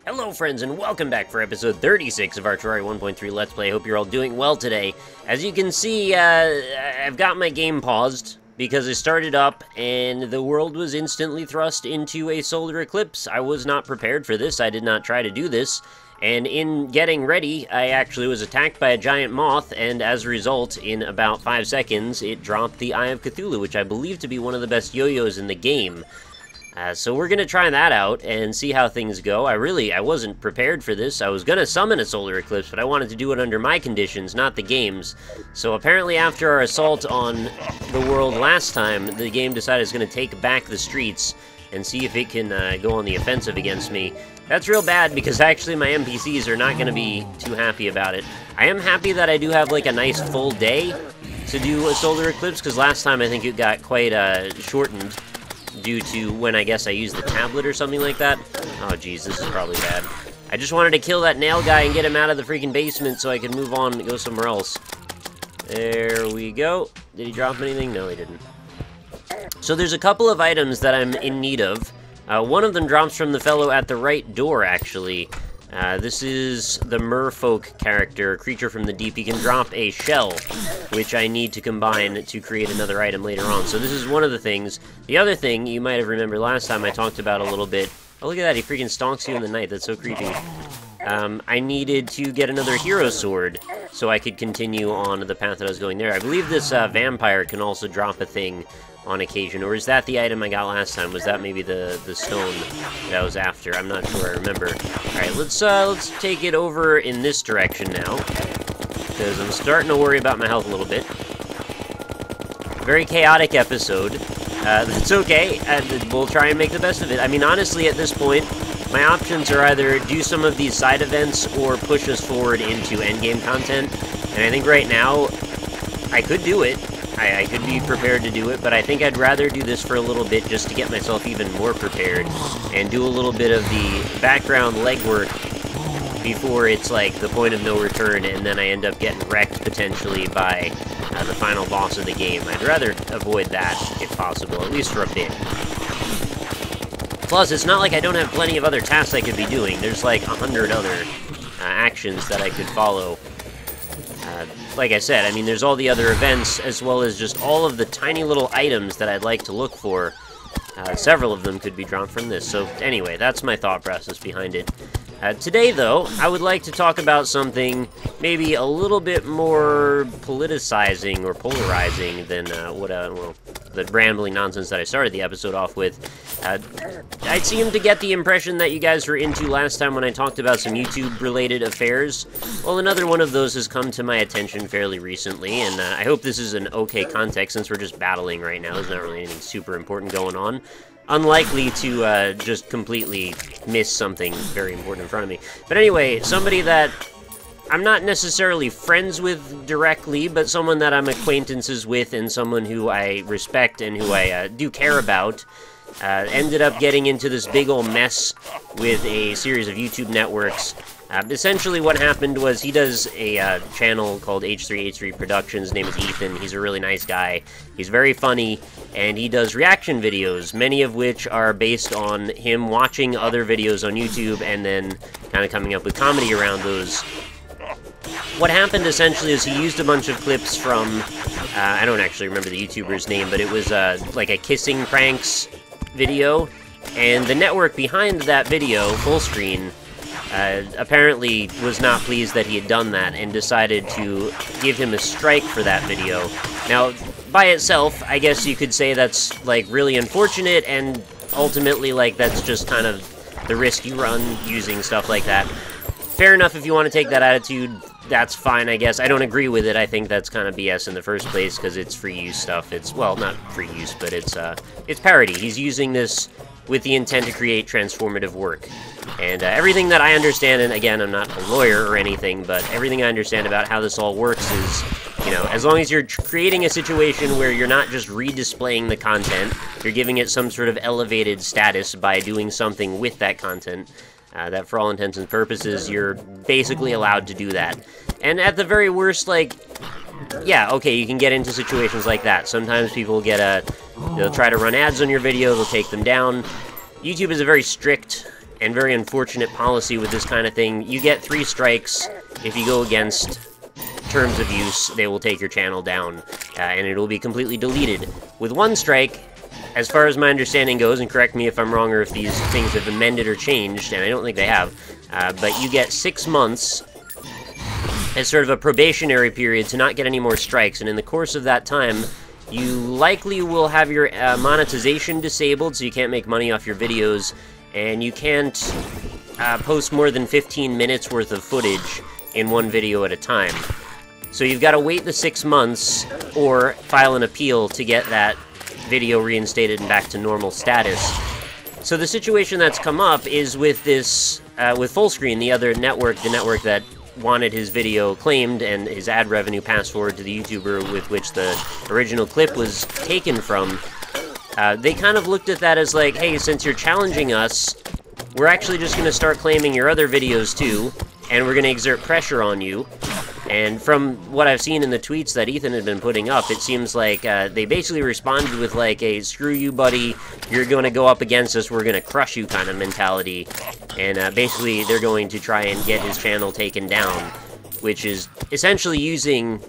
Hello friends and welcome back for episode 36 of our Terraria 1.3 Let's Play. Hope you're all doing well today. As you can see, I've got my game paused because I started up and the world was instantly thrust into a solar eclipse. I was not prepared for this, I did not try to do this, and in getting ready, I actually was attacked by a giant moth, and as a result, in about 5 seconds, it dropped the Eye of Cthulhu, which I believe to be one of the best yo-yos in the game. So we're gonna try that out and see how things go. I wasn't prepared for this. I was gonna summon a solar eclipse, but I wanted to do it under my conditions, not the game's. So apparently after our assault on the world last time, the game decided it's gonna take back the streets and see if it can go on the offensive against me. That's real bad because actually my NPCs are not gonna be too happy about it. I am happy that I do have like a nice full day to do a solar eclipse, because last time I think it got quite shortened, due to when I guess I used the tablet or something like that. Oh jeez, this is probably bad. I just wanted to kill that nail guy and get him out of the freaking basement so I could move on and go somewhere else. There we go. Did he drop anything? No, he didn't. So there's a couple of items that I'm in need of. One of them drops from the fellow at the right door, actually. This is the merfolk character, creature from the deep. He can drop a shell, which I need to combine to create another item later on. So this is one of the things. The other thing, you might have remembered last time I talked about a little bit. Oh, look at that, he freaking stalks you in the night. That's so creepy. I needed to get another hero sword so I could continue on the path that I was going there. I believe this vampire can also drop a thing on occasion, or is that the item I got last time? Was that maybe the stone that I was after? I'm not sure, I remember. Alright, let's take it over in this direction now, because I'm starting to worry about my health a little bit. Very chaotic episode. That's okay, we'll try and make the best of it. I mean, honestly, at this point, my options are either do some of these side events or push us forward into endgame content, and I think right now, I could do it. I could be prepared to do it, but I think I'd rather do this for a little bit just to get myself even more prepared and do a little bit of the background legwork before it's like the point of no return and then I end up getting wrecked potentially by the final boss of the game. I'd rather avoid that if possible, at least for a bit. Plus, it's not like I don't have plenty of other tasks I could be doing. There's like 100 other actions that I could follow. Like I said, I mean, there's all the other events, as well as just all of the tiny little items that I'd like to look for. Several of them could be drawn from this. So anyway, that's my thought process behind it. Today, though, I would like to talk about something maybe a little bit more politicizing or polarizing than the rambling nonsense that I started the episode off with. I seem to get the impression that you guys were into last time when I talked about some YouTube-related affairs. Well, another one of those has come to my attention fairly recently, and I hope this is an okay context since we're just battling right now. There's not really anything super important going on. Unlikely to just completely miss something very important in front of me. But anyway, somebody that I'm not necessarily friends with directly, but someone that I'm acquaintances with and someone who I respect and who I do care about, ended up getting into this big old mess with a series of YouTube networks. Essentially what happened was he does a channel called H3H3 Productions. His name is Ethan. He's a really nice guy. He's very funny, and he does reaction videos, many of which are based on him watching other videos on YouTube and then kind of coming up with comedy around those. What happened essentially is he used a bunch of clips from, I don't actually remember the YouTuber's name, but it was like a kissing pranks video, and the network behind that video, Fullscreen, apparently was not pleased that he had done that and decided to give him a strike for that video. Now, by itself, I guess you could say that's, like, really unfortunate, and ultimately, like, that's just kind of the risk you run using stuff like that. Fair enough if you want to take that attitude, that's fine, I guess. I don't agree with it. I think that's kind of BS in the first place, because it's free use stuff. It's, well, not free use, but it's parody. He's using this with the intent to create transformative work. And everything that I understand, and again, I'm not a lawyer or anything, but everything I understand about how this all works is, you know, as long as you're creating a situation where you're not just redisplaying the content, you're giving it some sort of elevated status by doing something with that content, that for all intents and purposes, you're basically allowed to do that. And at the very worst, like, yeah, okay, you can get into situations like that. Sometimes people get they'll try to run ads on your video, they'll take them down. YouTube is a very strict and very unfortunate policy with this kind of thing. You get 3 strikes. If you go against terms of use, they will take your channel down, and it will be completely deleted. With 1 strike, as far as my understanding goes, and correct me if I'm wrong or if these things have amended or changed, and I don't think they have, but you get 6 months as sort of a probationary period to not get any more strikes, and in the course of that time, you likely will have your monetization disabled, so you can't make money off your videos, and you can't post more than 15 minutes worth of footage in one video at a time. So you've got to wait the 6 months, or file an appeal to get that video reinstated and back to normal status. So the situation that's come up is with this, with Fullscreen, the other network, the network that wanted his video claimed and his ad revenue passed forward to the YouTuber with which the original clip was taken from. They kind of looked at that as like, hey, since you're challenging us, we're actually just going to start claiming your other videos too, and we're going to exert pressure on you. And from what I've seen in the tweets that Ethan had been putting up, it seems like they basically responded with like a screw you buddy, you're going to go up against us, we're going to crush you kind of mentality. And basically they're going to try and get his channel taken down, which is essentially using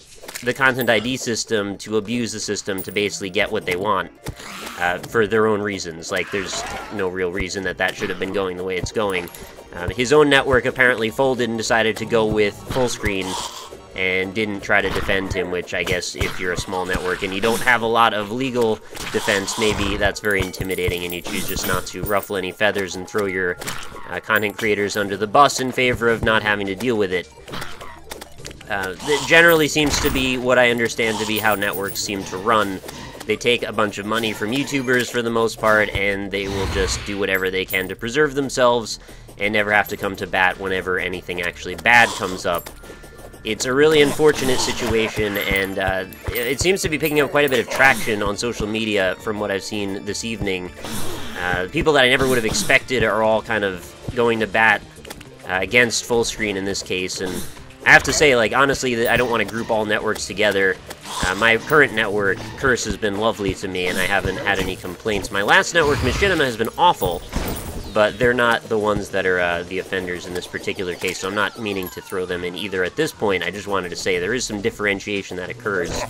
the Content ID system to abuse the system to basically get what they want for their own reasons. Like, there's no real reason that that should have been going the way it's going. His own network apparently folded and decided to go with Fullscreen and didn't try to defend him, which I guess if you're a small network and you don't have a lot of legal defense, maybe that's very intimidating and you choose just not to ruffle any feathers and throw your content creators under the bus in favor of not having to deal with it. That generally seems to be what I understand to be how networks seem to run. They take a bunch of money from YouTubers for the most part, and they will just do whatever they can to preserve themselves and never have to come to bat whenever anything actually bad comes up. It's a really unfortunate situation, and it seems to be picking up quite a bit of traction on social media from what I've seen this evening. People that I never would have expected are all kind of going to bat against Fullscreen in this case, and I have to say, like, honestly, I don't want to group all networks together. My current network, Curse, has been lovely to me, and I haven't had any complaints. My last network, Machinima, has been awful, but they're not the ones that are the offenders in this particular case, so I'm not meaning to throw them in either at this point. I just wanted to say there is some differentiation that occurs.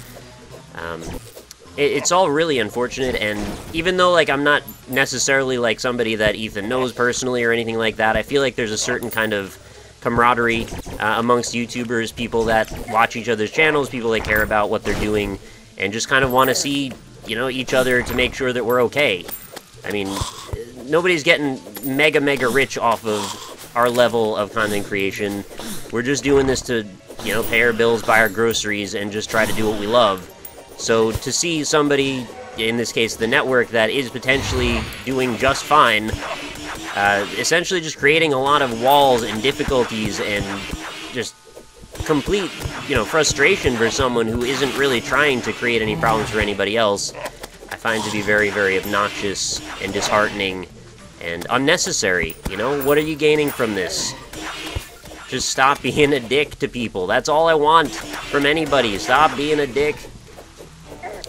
It's all really unfortunate, and even though, like, I'm not necessarily, like, somebody that Ethan knows personally or anything like that, I feel like there's a certain kind of camaraderie amongst YouTubers, people that watch each other's channels, people that care about what they're doing, and just kind of want to see, you know, each other to make sure that we're okay. I mean, nobody's getting mega rich off of our level of content creation. We're just doing this to, you know, pay our bills, buy our groceries, and just try to do what we love. So to see somebody, in this case the network, that is potentially doing just fine, essentially just creating a lot of walls and difficulties and just complete, you know, frustration for someone who isn't really trying to create any problems for anybody else, I find to be very obnoxious and disheartening and unnecessary. You know, what are you gaining from this? Just stop being a dick to people. That's all I want from anybody. Stop being a dick.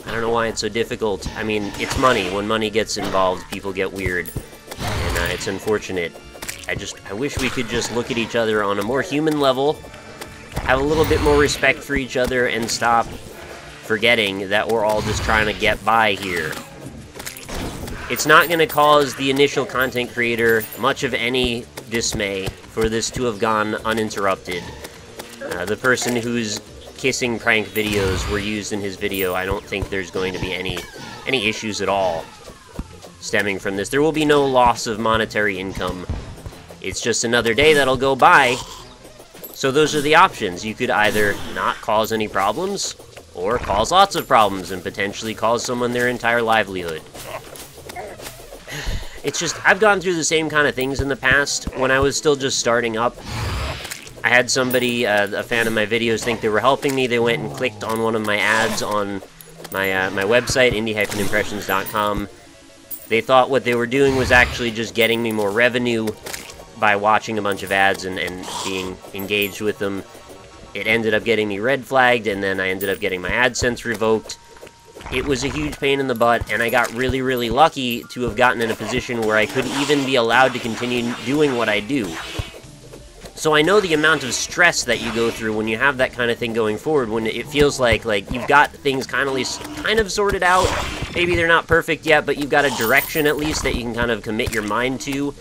I don't know why it's so difficult. I mean, it's money. When money gets involved, people get weird. And it's unfortunate. I wish we could just look at each other on a more human level, have a little bit more respect for each other, and stop forgetting that we're all just trying to get by here. It's not going to cause the initial content creator much of any dismay for this to have gone uninterrupted. The person whose kissing prank videos were used in his video, I don't think there's going to be any issues at all stemming from this. There will be no loss of monetary income. It's just another day that'll go by. So those are the options. You could either not cause any problems, or cause lots of problems and potentially cause someone their entire livelihood. It's just, I've gone through the same kind of things in the past when I was still just starting up. I had somebody, a fan of my videos, think they were helping me. They went and clicked on one of my ads on my my website, indie-impressions.com. They thought what they were doing was actually just getting me more revenue by watching a bunch of ads and being engaged with them. It ended up getting me red flagged, and then I ended up getting my AdSense revoked. It was a huge pain in the butt, and I got really, really lucky to have gotten in a position where I could even be allowed to continue doing what I do. So I know the amount of stress that you go through when you have that kind of thing going forward, when it feels like you've got things kind of sorted out. Maybe they're not perfect yet, but you've got a direction at least that you can kind of commit your mind to.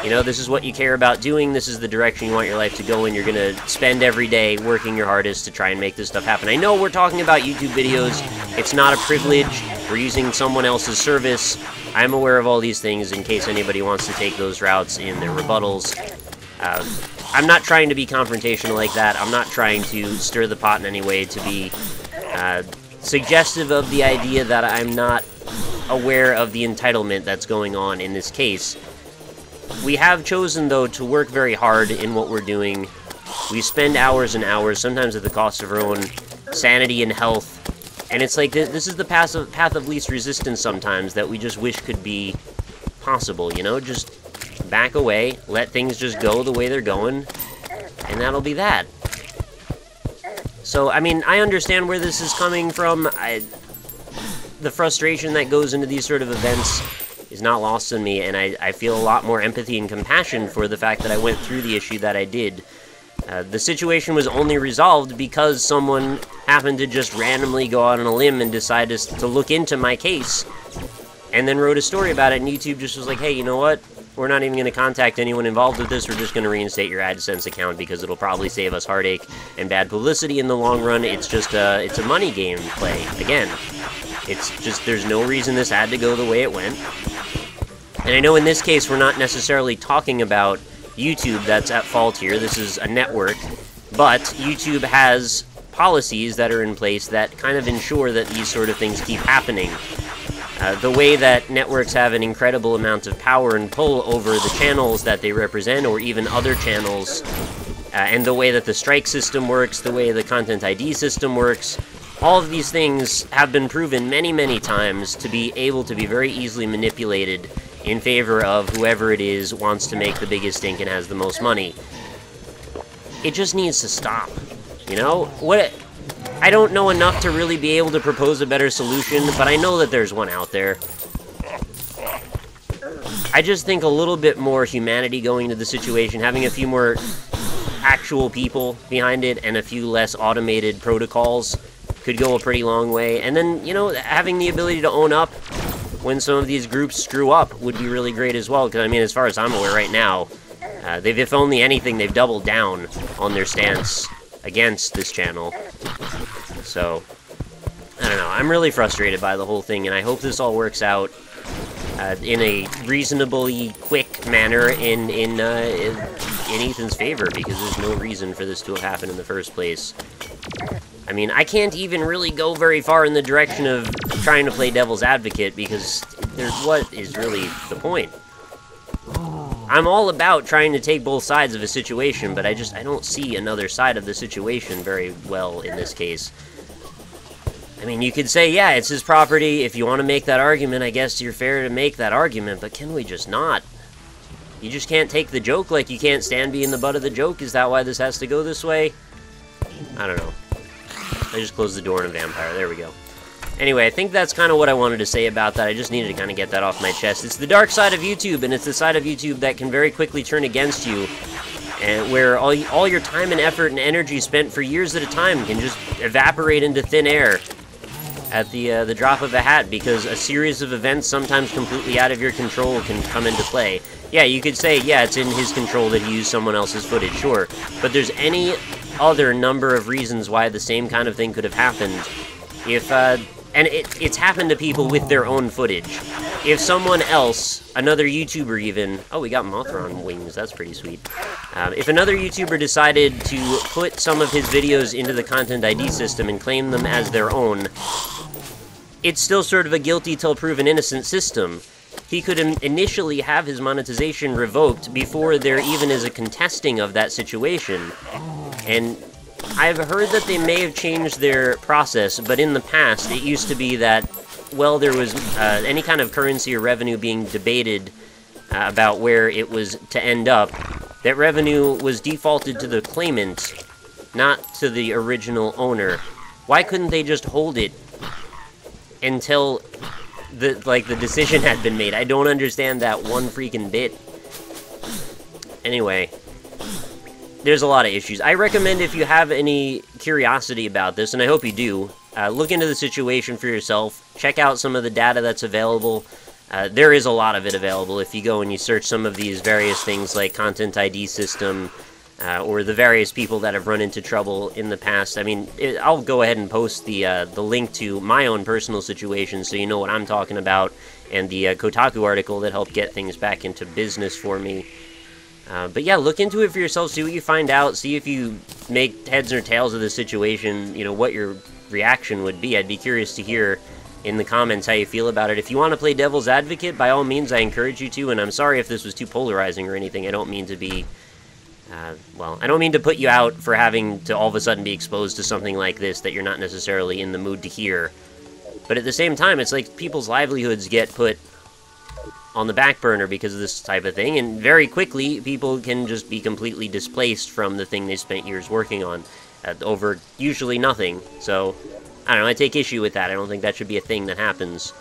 You know, this is what you care about doing, this is the direction you want your life to go in, you're gonna spend every day working your hardest to try and make this stuff happen. I know we're talking about YouTube videos, it's not a privilege, we're using someone else's service. I'm aware of all these things in case anybody wants to take those routes in their rebuttals. I'm not trying to be confrontational like that, I'm not trying to stir the pot in any way to be suggestive of the idea that I'm not aware of the entitlement that's going on in this case. We have chosen, though, to work very hard in what we're doing. We spend hours and hours, sometimes at the cost of our own sanity and health. And it's like, this is the path of least resistance sometimes that we just wish could be possible, you know? Just back away, let things just go the way they're going, and that'll be that. So, I mean, I understand where this is coming from. The frustration that goes into these sort of events is not lost on me, and I feel a lot more empathy and compassion for the fact that I went through the issue that I did. The situation was only resolved because someone happened to just randomly go out on a limb and decide to look into my case, and then wrote a story about it, and YouTube just was like, hey, you know what? We're not even going to contact anyone involved with this, we're just going to reinstate your AdSense account because it'll probably save us heartache and bad publicity in the long run. It's just it's a money game play, again. It's just, there's no reason this had to go the way it went. And I know in this case we're not necessarily talking about YouTube that's at fault here, this is a network, but YouTube has policies that are in place that kind of ensure that these sort of things keep happening. The way that networks have an incredible amount of power and pull over the channels that they represent, or even other channels, and the way that the strike system works, the way the content ID system works, all of these things have been proven many, many times to be able to be very easily manipulated in favor of whoever it is wants to make the biggest stink and has the most money. It just needs to stop, you know? I don't know enough to really be able to propose a better solution, but I know that there's one out there. I just think a little bit more humanity going into the situation, having a few more actual people behind it and a few less automated protocols could go a pretty long way. And then, you know, having the ability to own up when some of these groups screw up would be really great as well, because, I mean, as far as I'm aware right now, if only anything, they've doubled down on their stance against this channel. So, I don't know, I'm really frustrated by the whole thing, and I hope this all works out in a reasonably quick manner in Ethan's favor, because there's no reason for this to have happened in the first place. I mean, I can't even really go very far in the direction of trying to play devil's advocate, because what is really the point? I'm all about trying to take both sides of a situation, but I don't see another side of the situation very well in this case. I mean, you could say, yeah, it's his property. If you want to make that argument, I guess you're fair to make that argument, but can we just not? You just can't take the joke, like you can't stand being the butt of the joke? Is that why this has to go this way? I don't know. I just closed the door on a vampire. There we go. Anyway, I think that's kind of what I wanted to say about that. I just needed to kind of get that off my chest. It's the dark side of YouTube, and it's the side of YouTube that can very quickly turn against you, and where all your time and effort and energy spent for years at a time can just evaporate into thin air at the drop of a hat, because a series of events, sometimes completely out of your control, can come into play. Yeah, you could say, yeah, it's in his control that he used someone else's footage, sure, but there's any other number of reasons why the same kind of thing could have happened if, and it's happened to people with their own footage. If someone else, another YouTuber even, oh, we got Mothron wings, that's pretty sweet. If another YouTuber decided to put some of his videos into the Content ID system and claim them as their own, it's still sort of a guilty till proven innocent system. He could initially have his monetization revoked before there even is a contesting of that situation. And I've heard that they may have changed their process, but in the past it used to be that, well, there was any kind of currency or revenue being debated about where it was to end up, that revenue was defaulted to the claimant, not to the original owner. Why couldn't they just hold it until the decision had been made. I don't understand that one freaking bit. Anyway, there's a lot of issues. I recommend, if you have any curiosity about this, and I hope you do, look into the situation for yourself. Check out some of the data that's available. There is a lot of it available if you go and you search some of these various things like Content ID System, or the various people that have run into trouble in the past. I mean, I'll go ahead and post the link to my own personal situation so you know what I'm talking about, and the Kotaku article that helped get things back into business for me. But yeah, look into it for yourself, see what you find out, see if you make heads or tails of the situation, you know, what your reaction would be. I'd be curious to hear in the comments how you feel about it. If you want to play devil's advocate, by all means, I encourage you to, and I'm sorry if this was too polarizing or anything. I don't mean to be, well, I don't mean to put you out for having to all of a sudden be exposed to something like this that you're not necessarily in the mood to hear. But at the same time, it's like people's livelihoods get put on the back burner because of this type of thing, and very quickly, people can just be completely displaced from the thing they spent years working on, over usually nothing. So, I don't know, I take issue with that. I don't think that should be a thing that happens.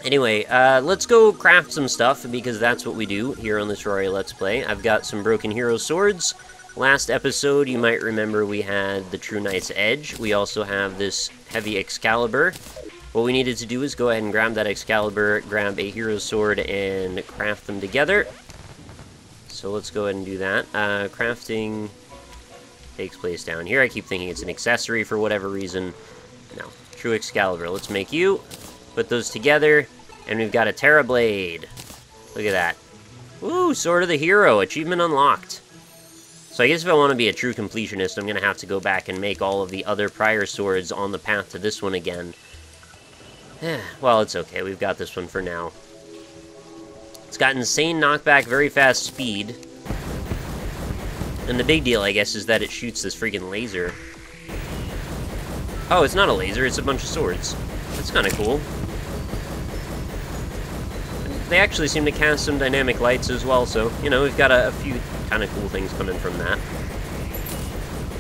Anyway, let's go craft some stuff, because that's what we do here on the Terraria Let's Play. I've got some Broken Hero swords. Last episode, you might remember we had the True Knight's Edge. We also have this heavy Excalibur. What we needed to do is go ahead and grab that Excalibur, grab a hero sword, and craft them together. So let's go ahead and do that. Crafting takes place down here. I keep thinking it's an accessory for whatever reason. No. True Excalibur. Let's make you. Put those together, and we've got a terrablade. Look at that. Woo! Sword of the Hero. Achievement unlocked. So I guess if I want to be a true completionist, I'm going to have to go back and make all of the other prior swords on the path to this one again. Well, it's okay. We've got this one for now. It's got insane knockback, very fast speed. And the big deal, I guess, is that it shoots this freaking laser. Oh, it's not a laser, it's a bunch of swords. That's kind of cool. They actually seem to cast some dynamic lights as well, so, you know, we've got a few kind of cool things coming from that.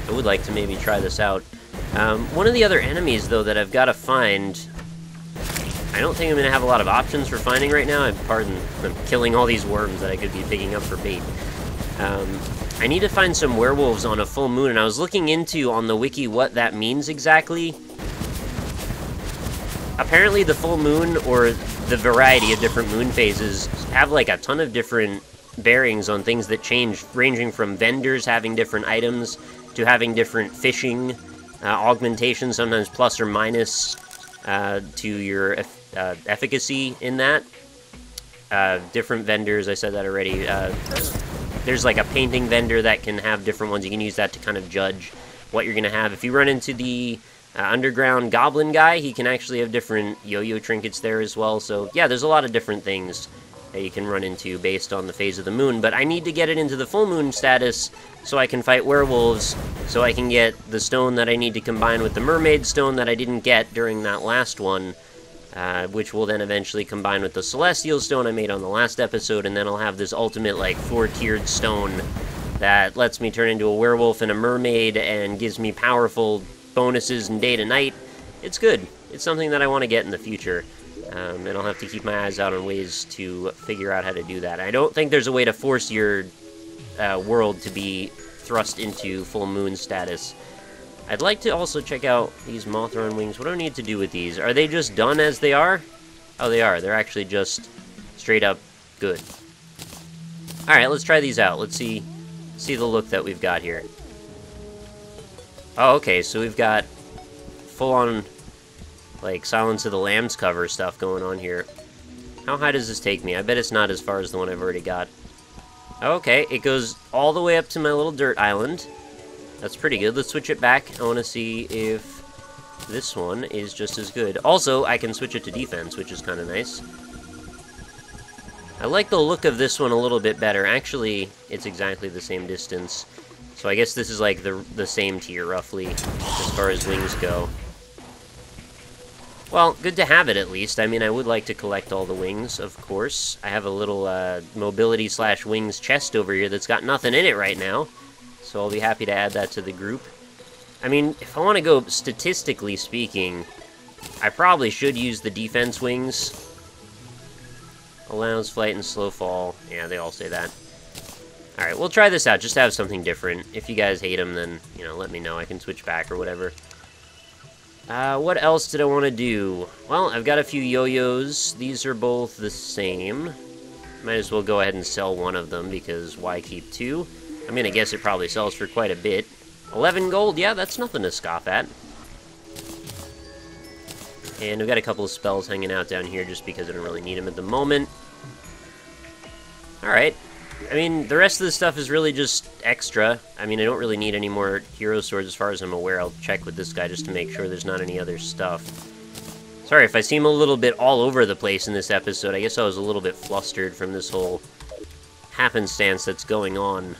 I would like to maybe try this out. One of the other enemies, though, that I've got to find... I don't think I'm going to have a lot of options for finding right now. I'm killing all these worms that I could be picking up for bait. I need to find some werewolves on a full moon, and I was looking into on the wiki what that means exactly. Apparently the full moon, or the variety of different moon phases, have like a ton of different bearings on things that change, ranging from vendors having different items to having different fishing augmentations, sometimes plus or minus to your efficacy in that. Different vendors, I said that already. There's like a painting vendor that can have different ones. You can use that to kind of judge what you're going to have. If you run into the underground goblin guy, he can actually have different yo-yo trinkets there as well. So yeah, there's a lot of different things that you can run into based on the phase of the moon. But I need to get it into the full moon status so I can fight werewolves, so I can get the stone that I need to combine with the mermaid stone that I didn't get during that last one. Which will then eventually combine with the Celestial Stone I made on the last episode, and then I'll have this ultimate, like, 4-tiered stone that lets me turn into a werewolf and a mermaid and gives me powerful bonuses in day to night. It's good. It's something that I want to get in the future, and I'll have to keep my eyes out on ways to figure out how to do that. I don't think there's a way to force your world to be thrust into full moon status. I'd like to also check out these Mothron wings. What do I need to do with these? Are they just done as they are? Oh, they are. They're actually just straight up good. Alright, let's try these out. Let's see the look that we've got here. Oh, okay, so we've got full-on, like, Silence of the Lambs cover stuff going on here. How high does this take me? I bet it's not as far as the one I've already got. Okay, it goes all the way up to my little dirt island. That's pretty good. Let's switch it back. I want to see if this one is just as good. Also, I can switch it to defense, which is kind of nice. I like the look of this one a little bit better. Actually, it's exactly the same distance. So I guess this is like the same tier, roughly, as far as wings go. Well, good to have it, at least. I mean, I would like to collect all the wings, of course. I have a little mobility/wings chest over here that's got nothing in it right now. So I'll be happy to add that to the group. I mean, if I want to go statistically speaking, I probably should use the defense wings. Allows flight and slow fall. Yeah, they all say that. Alright, we'll try this out, just to have something different. If you guys hate them, then, you know, let me know. I can switch back or whatever. What else did I want to do? Well, I've got a few yo-yos. These are both the same. Might as well go ahead and sell one of them, because why keep two? I'm gonna guess it probably sells for quite a bit. 11 gold, yeah, that's nothing to scoff at. And we've got a couple of spells hanging out down here just because I don't really need them at the moment. Alright. I mean, the rest of the stuff is really just extra. I mean, I don't really need any more hero swords as far as I'm aware. I'll check with this guy just to make sure there's not any other stuff. Sorry if I seem a little bit all over the place in this episode. I guess I was a little bit flustered from this whole happenstance that's going on.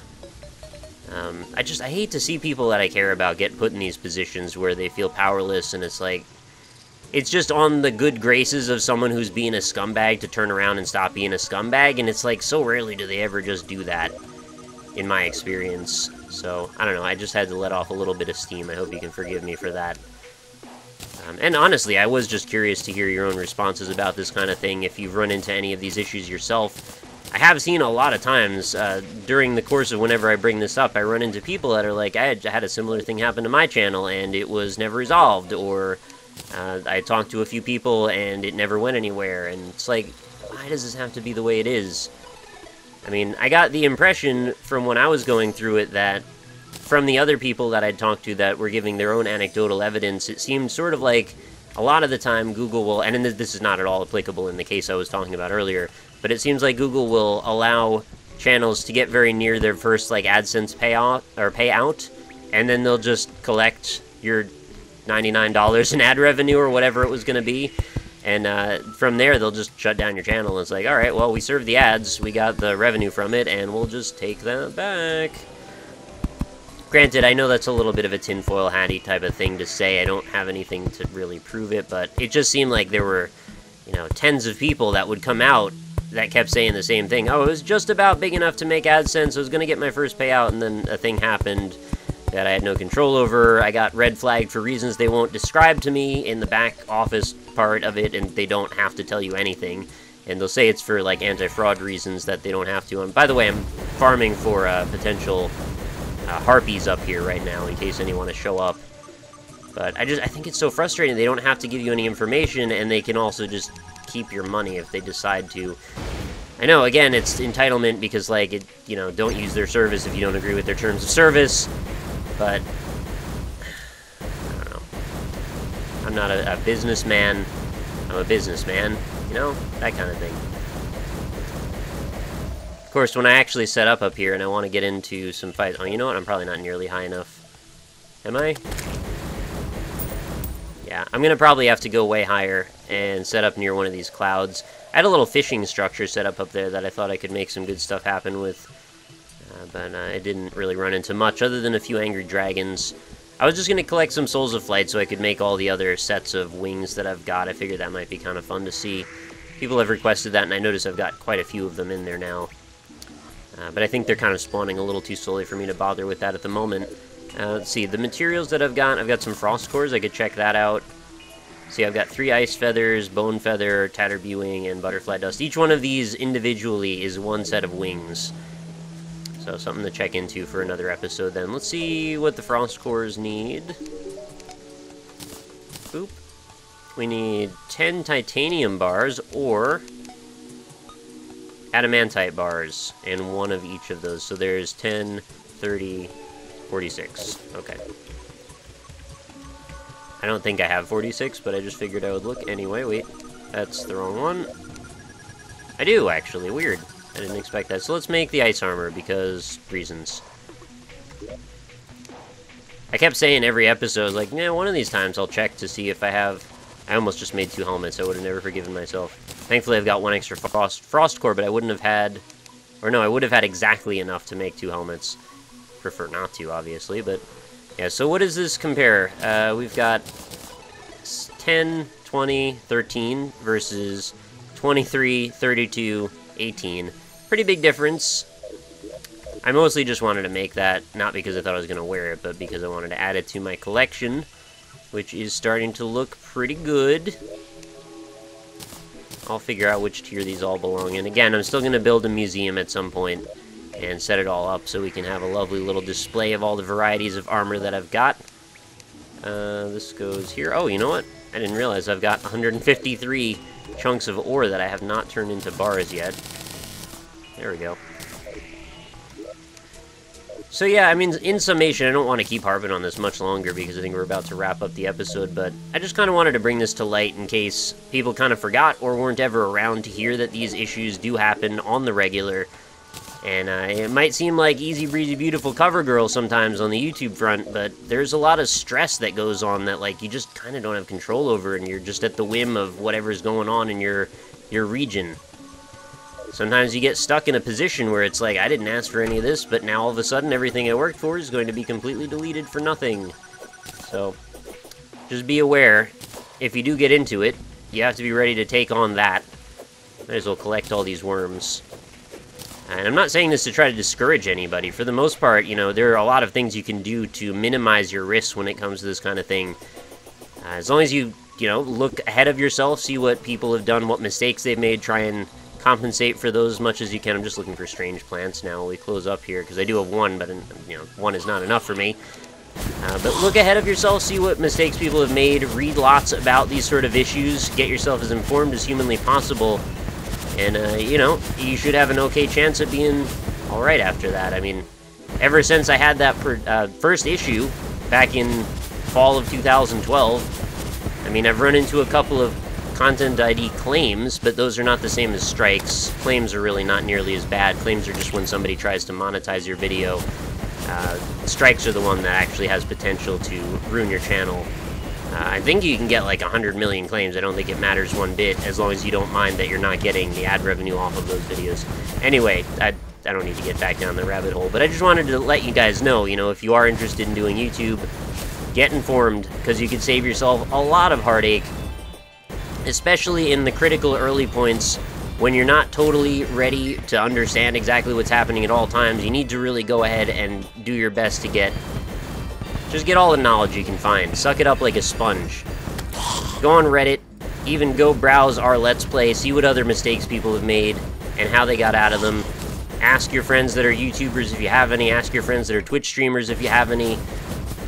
I hate to see people that I care about get put in these positions where they feel powerless, and it's like, it's just on the good graces of someone who's being a scumbag to turn around and stop being a scumbag, and it's like, so rarely do they ever just do that, in my experience. So, I don't know, I just had to let off a little bit of steam. I hope you can forgive me for that. And honestly, I was just curious to hear your own responses about this kind of thing, if you've run into any of these issues yourself. I have seen a lot of times, during the course of whenever I bring this up, I run into people that are like, I had a similar thing happen to my channel, and it was never resolved, or I talked to a few people, and it never went anywhere, and it's like, why does this have to be the way it is? I mean, I got the impression from when I was going through it that, from the other people that I'd talked to that were giving their own anecdotal evidence, it seemed sort of like, a lot of the time Google will, and this is not at all applicable in the case I was talking about earlier, but it seems like Google will allow channels to get very near their first, like, AdSense payout, and then they'll just collect your $99 in ad revenue or whatever it was going to be, and from there they'll just shut down your channel. And it's like, alright, well, we served the ads, we got the revenue from it, and we'll just take that back. Granted, I know that's a little bit of a tinfoil hatty type of thing to say. I don't have anything to really prove it, but it just seemed like there were, you know, tens of people that would come out that kept saying the same thing. Oh, it was just about big enough to make AdSense, I was going to get my first payout, and then a thing happened that I had no control over. I got red flagged for reasons they won't describe to me in the back office part of it, and they don't have to tell you anything. And they'll say it's for, like, anti-fraud reasons that they don't have to. And by the way, I'm farming for potential harpies up here right now in case any want to show up. But I think it's so frustrating. They don't have to give you any information, and they can also just keep your money if they decide to. I know, again, it's entitlement because, like, you know, don't use their service if you don't agree with their terms of service. But, I don't know. I'm not a businessman. I'm a businessman. You know? That kind of thing. Of course, when I actually set up here and I want to get into some fights... Oh, you know what? I'm probably not nearly high enough. Am I? Yeah, I'm going to probably have to go way higher and set up near one of these clouds. I had a little fishing structure set up there that I thought I could make some good stuff happen with. But I didn't really run into much other than a few angry dragons. I was just going to collect some Souls of Flight so I could make all the other sets of wings that I've got. I figured that might be kind of fun to see. People have requested that, and I notice I've got quite a few of them in there now. But I think they're kind of spawning a little too slowly for me to bother with that at the moment. Let's see, the materials that I've got some frost cores, I could check that out. See, I've got 3 ice feathers, bone feather, tatterbewing, and butterfly dust. Each one of these individually is one set of wings. So something to check into for another episode then. Let's see what the frost cores need. Boop. We need 10 titanium bars or adamantite bars, and one of each of those. So there's 10, 30, 46. Okay. I don't think I have 46, but I just figured I would look anyway. Wait, that's the wrong one. I do, actually. Weird. I didn't expect that. So let's make the ice armor, because reasons. I kept saying every episode, like, yeah, one of these times I'll check to see if I have... I almost just made 2 helmets. I would have never forgiven myself. Thankfully, I've got 1 extra frost core, but I wouldn't have had... Or no, I would have had exactly enough to make 2 helmets. Prefer not to, obviously, but... Yeah, so what does this compare? We've got 10, 20, 13 versus 23, 32, 18. Pretty big difference. I mostly just wanted to make that, not because I thought I was going to wear it, but because I wanted to add it to my collection. which is starting to look pretty good. I'll figure out which tier these all belong in. Again, I'm still going to build a museum at some point and set it all up so we can have a lovely little display of all the varieties of armor that I've got. This goes here. Oh, you know what? I didn't realize I've got 153 chunks of ore that I have not turned into bars yet. There we go. So yeah, I mean, in summation, I don't want to keep harping on this much longer because I think we're about to wrap up the episode, but I just kind of wanted to bring this to light in case people kind of forgot or weren't ever around to hear that these issues do happen on the regular. And it might seem like easy breezy beautiful cover girl sometimes on the YouTube front, but there's a lot of stress that goes on that like you just kind of don't have control over, and you're just at the whim of whatever's going on in your region. Sometimes you get stuck in a position where it's like, I didn't ask for any of this, but now all of a sudden everything I worked for is going to be completely deleted for nothing. So, just be aware, if you do get into it, you have to be ready to take on that. Might as well collect all these worms. And I'm not saying this to try to discourage anybody. For the most part, you know, there are a lot of things you can do to minimize your risks when it comes to this kind of thing. As long as you know, look ahead of yourself, see what people have done, what mistakes they've made, try and compensate for those as much as you can. I'm just looking for strange plants now. We close up here because I do have one, but you know, one is not enough for me. But look ahead of yourself, see what mistakes people have made, read lots about these sort of issues, get yourself as informed as humanly possible, and you know, you should have an okay chance of being all right after that. I mean, ever since I had that first issue back in fall of 2012, I mean, I've run into a couple of Content ID claims, but those are not the same as strikes. Claims are really not nearly as bad. Claims are just when somebody tries to monetize your video. Strikes are the one that actually has potential to ruin your channel. I think you can get like 100 million claims. I don't think it matters one bit, as long as you don't mind that you're not getting the ad revenue off of those videos. Anyway, I don't need to get back down the rabbit hole, but I just wanted to let you guys know, you know, if you are interested in doing YouTube, get informed, because you could save yourself a lot of heartache, especially in the critical early points when you're not totally ready to understand exactly what's happening at all times. You need to really go ahead and do your best to just get all the knowledge you can find. Suck it up like a sponge. Go on Reddit, even go browse our Let's Play, see what other mistakes people have made and how they got out of them. Ask your friends that are YouTubers if you have any, ask your friends that are Twitch streamers if you have any.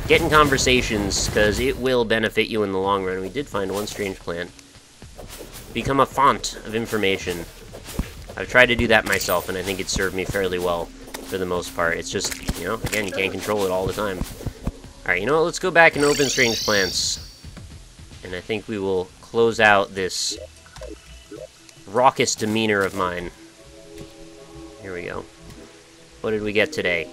Get in conversations, because it will benefit you in the long run. We did find one strange plant. Become a font of information. I've tried to do that myself, and I think it's served me fairly well for the most part. It's just, you know, again, you can't control it all the time. Alright, you know what? Let's go back and open strange plants. And I think we will close out this raucous demeanor of mine. Here we go. What did we get today?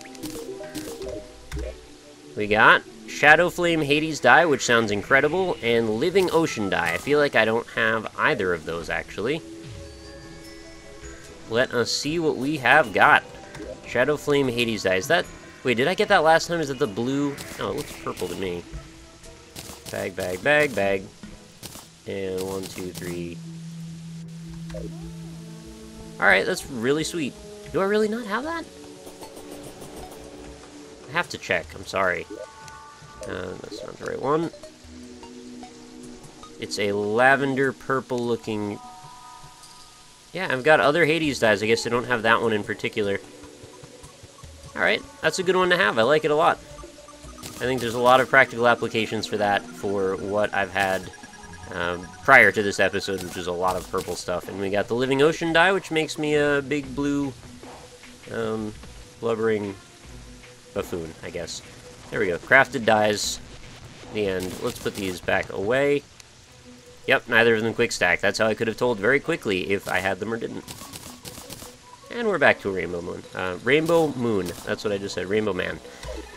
We got Shadow Flame Hades dye, which sounds incredible, and Living Ocean dye. I feel like I don't have either of those, actually. Let us see what we have got. Shadow Flame Hades dye. Is that... Wait, did I get that last time? Is that the blue? Oh, it looks purple to me. Bag, bag, bag, bag. And 1, 2, 3. Alright, that's really sweet. Do I really not have that? I have to check. I'm sorry. That's not the right one. It's a lavender purple looking... Yeah, I've got other Hades dyes. I guess I don't have that one in particular. Alright, that's a good one to have. I like it a lot. I think there's a lot of practical applications for that for what I've had prior to this episode, which is a lot of purple stuff. And we got the Living Ocean dye, which makes me a big blue blubbering buffoon, I guess. There we go. Crafted dyes. The end. Let's put these back away. Yep, neither of them quick stack. That's how I could have told very quickly if I had them or didn't. And we're back to a Rainbow Moon. Rainbow Moon. That's what I just said. Rainbow Man.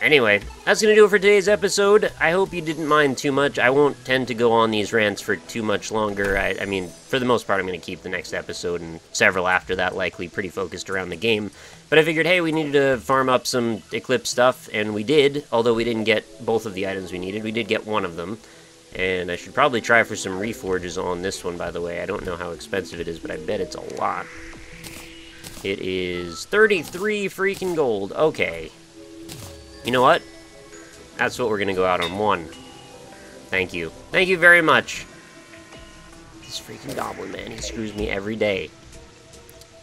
Anyway, that's going to do it for today's episode. I hope you didn't mind too much. I won't tend to go on these rants for too much longer. I mean, for the most part, I'm going to keep the next episode and several after that likely pretty focused around the game. But I figured, hey, we needed to farm up some Eclipse stuff, and we did. Although we didn't get both of the items we needed, we did get one of them. And I should probably try for some reforges on this one, by the way. I don't know how expensive it is, but I bet it's a lot. It is 33 freaking gold. Okay. You know what? That's what we're going to go out on. 1, Thank you. Thank you very much. This freaking goblin, man, he screws me every day.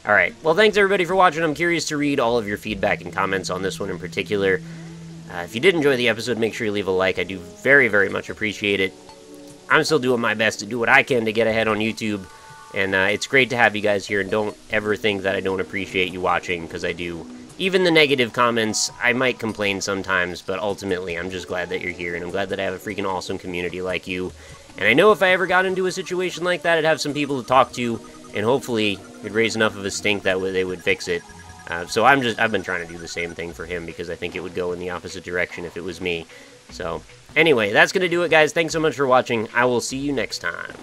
Alright, well, thanks everybody for watching. I'm curious to read all of your feedback and comments on this one in particular. If you did enjoy the episode, make sure you leave a like. I do very, very much appreciate it. I'm still doing my best to do what I can to get ahead on YouTube, and it's great to have you guys here, and don't ever think that I don't appreciate you watching, because I do. Even the negative comments, I might complain sometimes, but ultimately, I'm just glad that you're here, and I'm glad that I have a freaking awesome community like you. And I know if I ever got into a situation like that, I'd have some people to talk to, and hopefully, it'd raise enough of a stink that they would fix it. So I've been trying to do the same thing for him, because I think it would go in the opposite direction if it was me. So, anyway, that's going to do it, guys. Thanks so much for watching. I will see you next time.